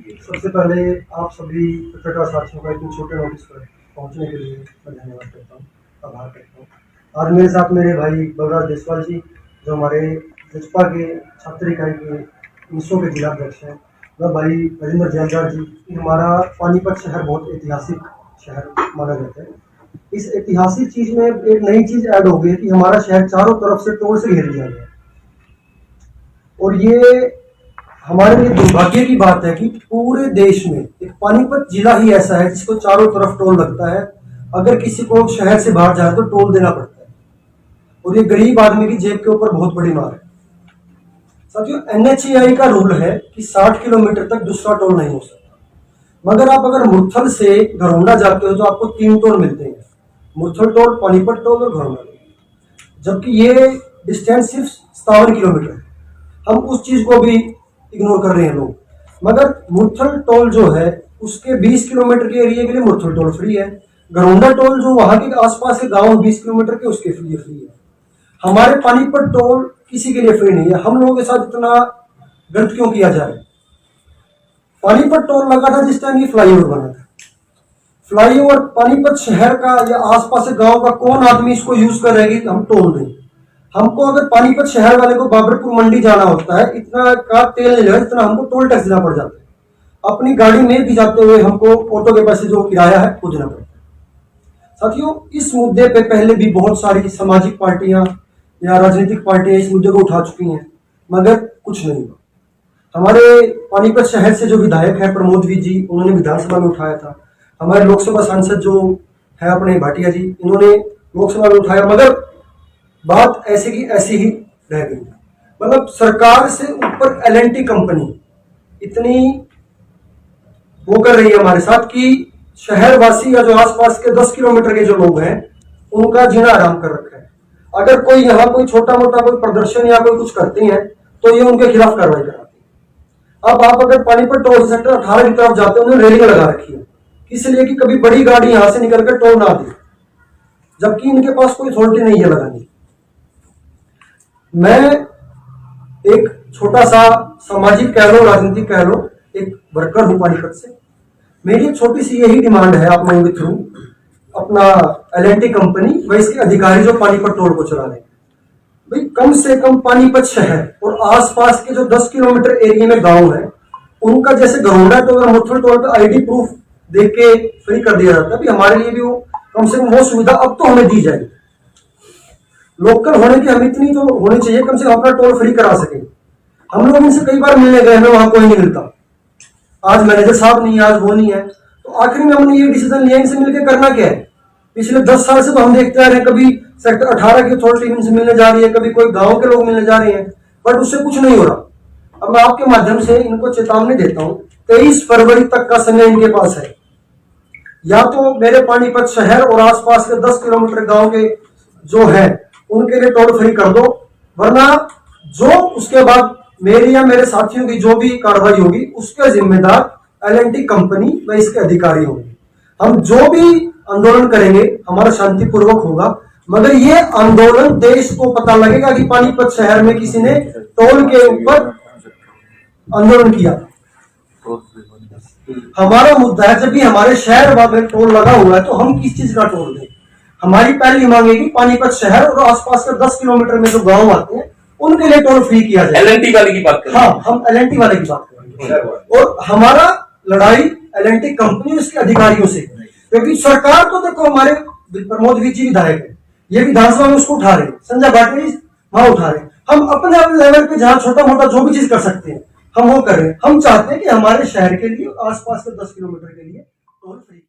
सबसे पहले आप सभी पत्रकार साथियों का इतने छोटे नोटिस पर पहुंचने के लिए मैं धन्यवाद करता हूँ, आभार करता हूँ। आज मेरे साथ मेरे भाई बलराज देसवाल जी, जो हमारे जजपा के छात्र इकाई के मिसों के जिलाध्यक्ष हैं, वह भाई राजेंद्र जैलदार जी। हमारा पानीपत शहर बहुत ऐतिहासिक शहर माना जाता है। इस ऐतिहासिक चीज में एक नई चीज ऐड हो गई कि हमारा शहर चारों तरफ से टोल से घेर लिया गया, और ये हमारे लिए दुर्भाग्य की बात है कि पूरे देश में एक पानीपत जिला ही ऐसा है जिसको चारों तरफ टोल लगता है। अगर किसी को शहर से बाहर जाए तो टोल देना पड़ता है, और ये गरीब आदमी की जेब के ऊपर बहुत बड़ी मार है। साथियों, NHAI का रूल है कि 60 किलोमीटर तक दूसरा टोल नहीं हो सकता, मगर आप अगर मुरथल से घरौंडा जाते हो तो आपको 3 टोल मिलते हैं, मुरथल टोल, पानीपत टोल और घरौंडा टोल, जबकि ये डिस्टेंस सिर्फ 57 किलोमीटर है। हम उस चीज को भी इग्नोर कर रहे हैं लोग। मगर मुरथल टोल जो है उसके 20 किलोमीटर के एरिया के लिए मुरथल टोल फ्री है। घरौंडा टोल जो वहां के आसपास के गांव 20 किलोमीटर के, उसके लिए फ्री है। हमारे पानीपत टोल किसी के लिए फ्री नहीं है। हम लोगों के साथ इतना गलत क्यों किया जाए? पानीपत टोल लगा था जिस टाइम ये फ्लाईओवर बना था। फ्लाईओवर पानीपत शहर का या आसपास के गांव का कौन आदमी इसको यूज करेगी? हम टोल दें। हमको अगर पानीपत शहर वाले को बाबरपुर मंडी जाना होता है, इतना का तेल नहीं लगा जितना हमको टोल टैक्स देना पड़ जाता है। अपनी गाड़ी में भी जाते हुए हमको ऑटो के पैसे जो किराया है वो देना पड़ता है। साथियों, इस मुद्दे पे पहले भी बहुत सारी सामाजिक पार्टियां या राजनीतिक पार्टियां इस मुद्दे को उठा चुकी हैं, मगर कुछ नहीं हुआ। हमारे पानीपत शहर से जो विधायक है प्रमोद वी जी, उन्होंने विधानसभा में उठाया था। हमारे लोकसभा सांसद जो है अपने भाटिया जी, इन्होंने लोकसभा में उठाया, मगर बात ऐसे की ऐसी ही रह गई। मतलब सरकार से ऊपर L&T कंपनी इतनी वो कर रही है हमारे साथ कि शहरवासी या जो आसपास के 10 किलोमीटर के जो लोग हैं उनका जीना आराम कर रखा है। अगर कोई यहाँ कोई छोटा मोटा कोई प्रदर्शन या कोई कुछ करते हैं तो ये उनके खिलाफ कार्रवाई कराती है। अब आप अगर पानीपत टोल सेक्टर 18 की तरफ जाते हैं, उन्होंने रेलिंग लगा रखी है, इसलिए कि कभी बड़ी गाड़ी यहां से निकलकर टोल ना दे, जबकि इनके पास कोई अथॉरिटी नहीं है लगाने। मैं एक छोटा सा सामाजिक कह लो, राजनीतिक कह लो, एक वर्कर हूं पानीपत से। मेरी एक छोटी सी यही डिमांड है आप लोगों के थ्रू, अपना L&T कंपनी व इसके अधिकारी जो पानीपत टोल को चला रहे हैं, भाई कम से कम पानीपत शहर और आसपास के जो 10 किलोमीटर एरिया में गांव है, उनका जैसे घरौंडा टोल और मुरथल टोल पे ID प्रूफ देख के फ्री कर दिया जाता है, हमारे लिए भी वो कम से कम वो सुविधा अब तो हमें दी जाएगी। लोकल होने की हम इतनी तो होनी चाहिए, कम से कम अपना टोल फ्री करा सके। हम लोग इनसे कई बार मिलने गए, हमें वहां कोई नहीं मिलता। आज मैनेजर साहब नहीं है, आज वो नहीं है, तो आखिर में हमने ये डिसीजन लिया इनसे मिलकर करना क्या है। पिछले 10 साल से तो हम देखते आ रहे हैं, कभी सेक्टर 18 की अथॉरिटी इनसे मिलने जा रही है, कभी कोई गांव के लोग मिलने जा रहे हैं, बट उससे कुछ नहीं हो रहा। अब मैं आपके माध्यम से इनको चेतावनी देता हूं, 23 फरवरी तक का समय इनके पास है। या तो मेरे पानीपत शहर और आसपास के 10 किलोमीटर गांव के जो है उनके लिए टोल फ्री कर दो, वरना जो उसके बाद मेरी या मेरे साथियों की जो भी कार्रवाई होगी उसके जिम्मेदार L&T कंपनी व इसके अधिकारी होंगे। हम जो भी आंदोलन करेंगे हमारा शांतिपूर्वक होगा, मगर ये आंदोलन देश को पता लगेगा कि पानीपत शहर में किसी ने टोल के ऊपर आंदोलन किया। हमारा मुद्दा है, जब भी हमारे शहर में टोल लगा हुआ है तो हम किस चीज का टोल दें? हमारी पहली मांग है कि पानीपत शहर और आसपास के 10 किलोमीटर में जो गांव आते हैं उनके लिए टोल फ्री किया जाए। L&T वाले की बात करें। हाँ, हम L&T वाले की बात करेंगे, और हमारा लड़ाई L&T कंपनी उसके अधिकारियों से, क्योंकि सरकार तो देखो हमारे प्रमोद वी जी विधायक है, ये विधानसभा में उसको उठा रहे हैं, संजय भाटिया वहां उठा रहे हैं। हम अपने लेवल पे जहां छोटा मोटा जो भी चीज कर सकते हैं हम वो कर रहे हैं। हम चाहते हैं कि हमारे शहर के लिए, आसपास के 10 किलोमीटर के लिए टोल फ्री